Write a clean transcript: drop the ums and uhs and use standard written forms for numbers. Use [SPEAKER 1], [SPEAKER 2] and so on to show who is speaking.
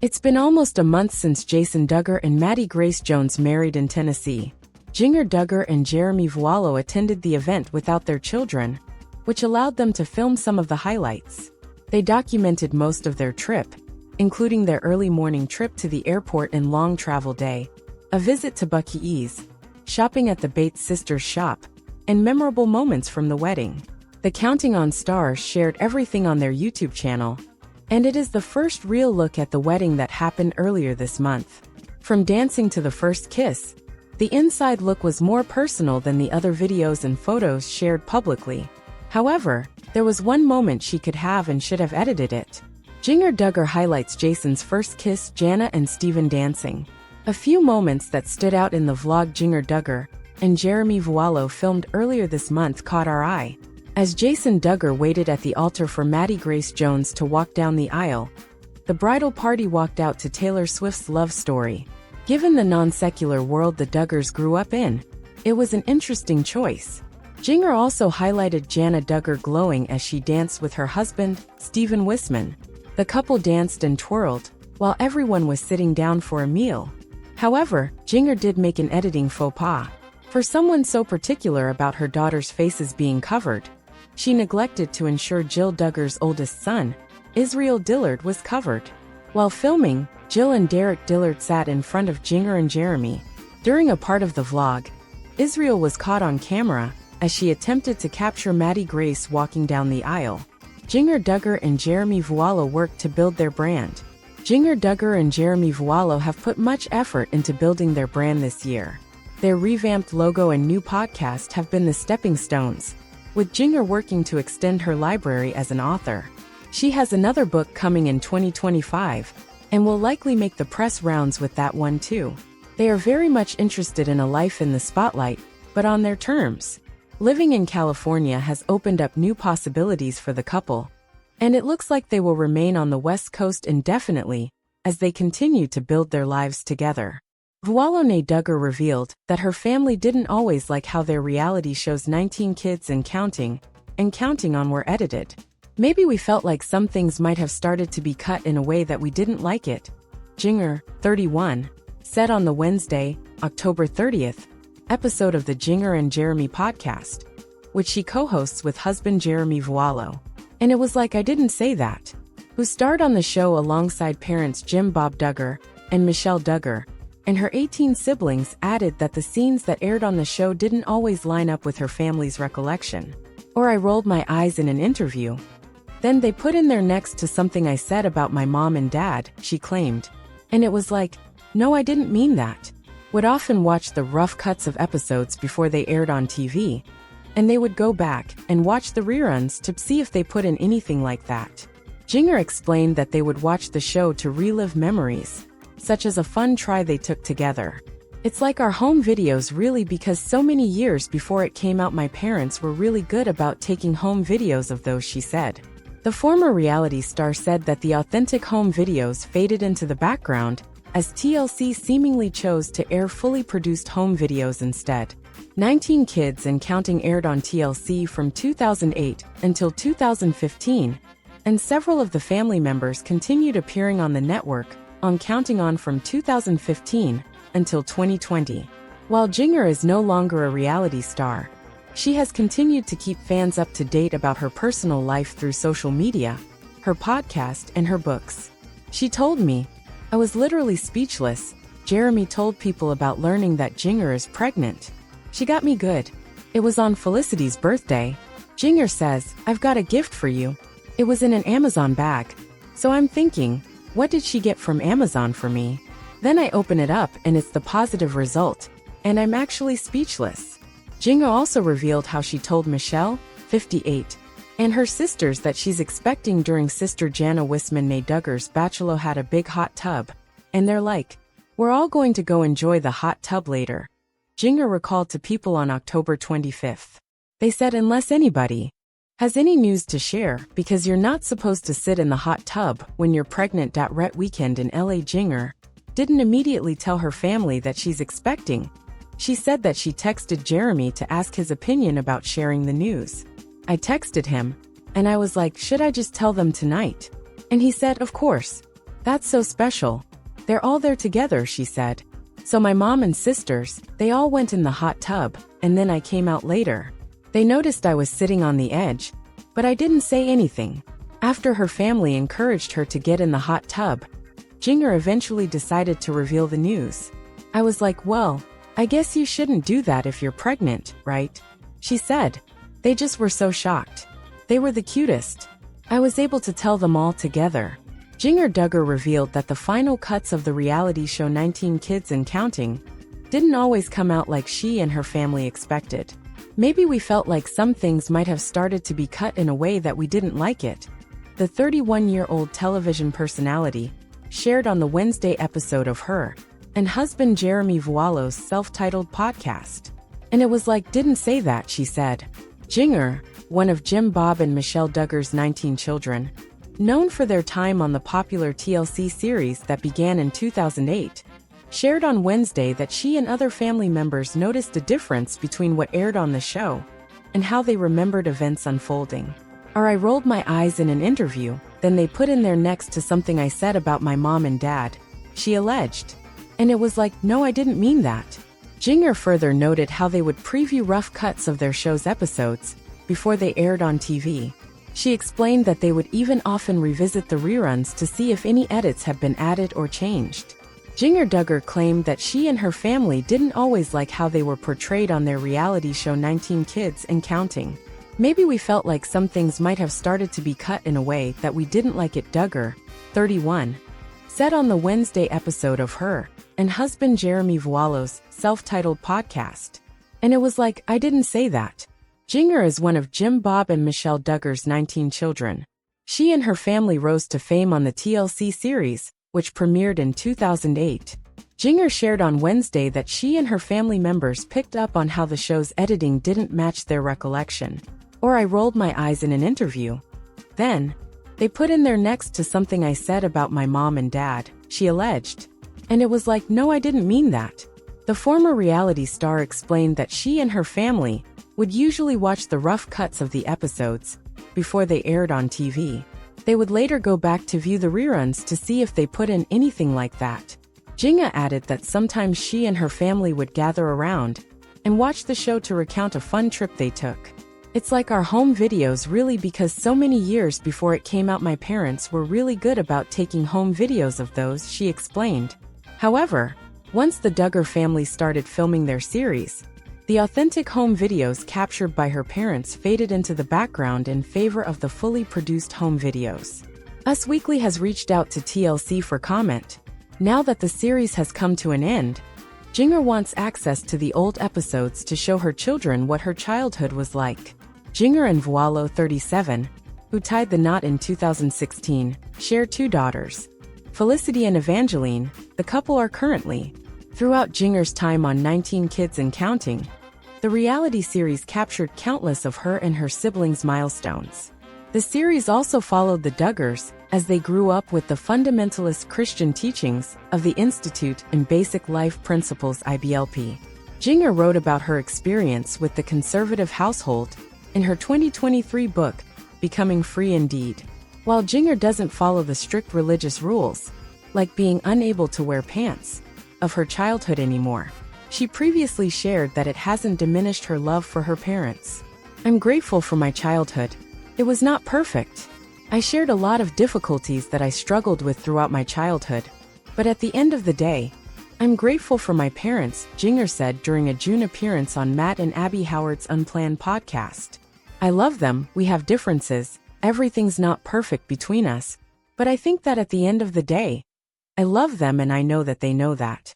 [SPEAKER 1] It's been almost a month since Jason Duggar and Maddie Grace Jones married in Tennessee. Jinger Duggar and Jeremy Vallo attended the event without their children, which allowed them to film some of the highlights. They documented most of their trip, including their early morning trip to the airport and long travel day, a visit to Bucky E's, shopping at the Bates sisters' shop, and memorable moments from the wedding. The Counting On stars shared everything on their YouTube channel, and it is the first real look at the wedding that happened earlier this month. From dancing to the first kiss, the inside look was more personal than the other videos and photos shared publicly. However, there was one moment she could have and should have edited it. Jinger Duggar highlights Jason's first kiss, Jana and Steven dancing. A few moments that stood out in the vlog Jinger Duggar and Jeremy Vallo filmed earlier this month caught our eye. As Jason Duggar waited at the altar for Maddie Grace Jones to walk down the aisle, the bridal party walked out to Taylor Swift's Love Story. Given the non-secular world the Duggars grew up in, it was an interesting choice. Jinger also highlighted Jana Duggar glowing as she danced with her husband, Steven Wisman. The couple danced and twirled, while everyone was sitting down for a meal. However, Jinger did make an editing faux pas. For someone so particular about her daughter's faces being covered, she neglected to ensure Jill Duggar's oldest son, Israel Dillard, was covered. While filming, Jill and Derek Dillard sat in front of Jinger and Jeremy. During a part of the vlog, Israel was caught on camera as she attempted to capture Maddie Grace walking down the aisle. Jinger Duggar and Jeremy Vallo worked to build their brand. Jinger Duggar and Jeremy Vallo have put much effort into building their brand this year. Their revamped logo and new podcast have been the stepping stones, with Jinger working to extend her library as an author. She has another book coming in 2025, and will likely make the press rounds with that one too. They are very much interested in a life in the spotlight, but on their terms. Living in California has opened up new possibilities for the couple, and it looks like they will remain on the West Coast indefinitely as they continue to build their lives together. Vallo Duggar revealed that her family didn't always like how their reality shows 19 Kids and Counting On were edited. Maybe we felt like some things might have started to be cut in a way that we didn't like it, Jinger, 31, said on the Wednesday, October 30th, episode of the Jinger and Jeremy podcast, which she co-hosts with husband Jeremy Vallo. And it was like I didn't say that. Who starred on the show alongside parents Jim Bob Duggar and Michelle Duggar, and her 18 siblings, added that the scenes that aired on the show didn't always line up with her family's recollection. Or I rolled my eyes in an interview. Then they put in there next to something I said about my mom and dad, she claimed. And it was like, no, I didn't mean that. Would often watch the rough cuts of episodes before they aired on TV, and they would go back and watch the reruns to see if they put in anything like that. Jinger explained that they would watch the show to relive memories, such as a fun try they took together. It's like our home videos really, because so many years before it came out my parents were really good about taking home videos of those, she said. The former reality star said that the authentic home videos faded into the background as TLC seemingly chose to air fully produced home videos instead. 19 Kids and Counting aired on TLC from 2008 until 2015, and several of the family members continued appearing on the network on Counting On from 2015 until 2020. While Jinger is no longer a reality star, she has continued to keep fans up to date about her personal life through social media, her podcast, and her books. She told me, I was literally speechless. Jeremy told people about learning that Jinger is pregnant. She got me good. It was on Felicity's birthday. Jinger says, I've got a gift for you. It was in an Amazon bag. So I'm thinking, what did she get from Amazon for me? Then I open it up and it's the positive result, and I'm actually speechless. Jinger also revealed how she told Michelle, 58, and her sisters that she's expecting during sister Jana Wisman Duggar's bachelor had a big hot tub. And they're like, we're all going to go enjoy the hot tub later. Jinger recalled to People on October 25th. They said unless anybody has any news to share, because you're not supposed to sit in the hot tub when you're pregnant. Ret weekend in LA. Jinger didn't immediately tell her family that she's expecting. She said that she texted Jeremy to ask his opinion about sharing the news. I texted him, and I was like, should I just tell them tonight? And he said, of course. That's so special. They're all there together, she said. So my mom and sisters, they all went in the hot tub, and then I came out later. They noticed I was sitting on the edge, but I didn't say anything. After her family encouraged her to get in the hot tub, Jinger eventually decided to reveal the news. I was like, well, I guess you shouldn't do that if you're pregnant, right? She said. They just were so shocked. They were the cutest. I was able to tell them all together. Jinger Duggar revealed that the final cuts of the reality show 19 Kids and Counting didn't always come out like she and her family expected. Maybe we felt like some things might have started to be cut in a way that we didn't like it. The 31-year-old television personality shared on the Wednesday episode of her and husband Jeremy Vallo's self-titled podcast. And it was like, didn't say that, she said. Jinger, one of Jim Bob and Michelle Duggar's 19 children, known for their time on the popular TLC series that began in 2008, shared on Wednesday that she and other family members noticed a difference between what aired on the show and how they remembered events unfolding. I rolled my eyes in an interview, then they put in there next to something I said about my mom and dad, she alleged. And it was like, no, I didn't mean that. Jinger further noted how they would preview rough cuts of their show's episodes before they aired on TV. She explained that they would even often revisit the reruns to see if any edits had been added or changed. Jinger Duggar claimed that she and her family didn't always like how they were portrayed on their reality show 19 Kids and Counting. Maybe we felt like some things might have started to be cut in a way that we didn't like it, Duggar, 31, said on the Wednesday episode of her and husband Jeremy Vallo's self-titled podcast. And it was like, I didn't say that. Jinger is one of Jim Bob and Michelle Duggar's 19 children. She and her family rose to fame on the TLC series, which premiered in 2008. Jinger shared on Wednesday that she and her family members picked up on how the show's editing didn't match their recollection. I rolled my eyes in an interview. Then, they put in there next to something I said about my mom and dad, she alleged. And it was like, no, I didn't mean that. The former reality star explained that she and her family would usually watch the rough cuts of the episodes before they aired on TV. They would later go back to view the reruns to see if they put in anything like that. Jinger added that sometimes she and her family would gather around and watch the show to recount a fun trip they took. It's like our home videos, really, because so many years before it came out my parents were really good about taking home videos of those, she explained. However, once the Duggar family started filming their series, the authentic home videos captured by her parents faded into the background in favor of the fully produced home videos. Us Weekly has reached out to TLC for comment. Now that the series has come to an end, Jinger wants access to the old episodes to show her children what her childhood was like. Jinger and Vallo, 37, who tied the knot in 2016, share two daughters. Felicity and Evangeline, the couple are currently. Throughout Jinger's time on 19 Kids and Counting, the reality series captured countless of her and her siblings' milestones. The series also followed the Duggars as they grew up with the fundamentalist Christian teachings of the Institute and Basic Life Principles (IBLP). Jinger wrote about her experience with the conservative household in her 2023 book, Becoming Free Indeed. While Jinger doesn't follow the strict religious rules, like being unable to wear pants, of her childhood anymore, she previously shared that it hasn't diminished her love for her parents. I'm grateful for my childhood. It was not perfect. I shared a lot of difficulties that I struggled with throughout my childhood. But at the end of the day, I'm grateful for my parents, Jinger said during a June appearance on Matt and Abby Howard's Unplanned podcast. I love them, we have differences, everything's not perfect between us, but I think that at the end of the day, I love them and I know that they know that.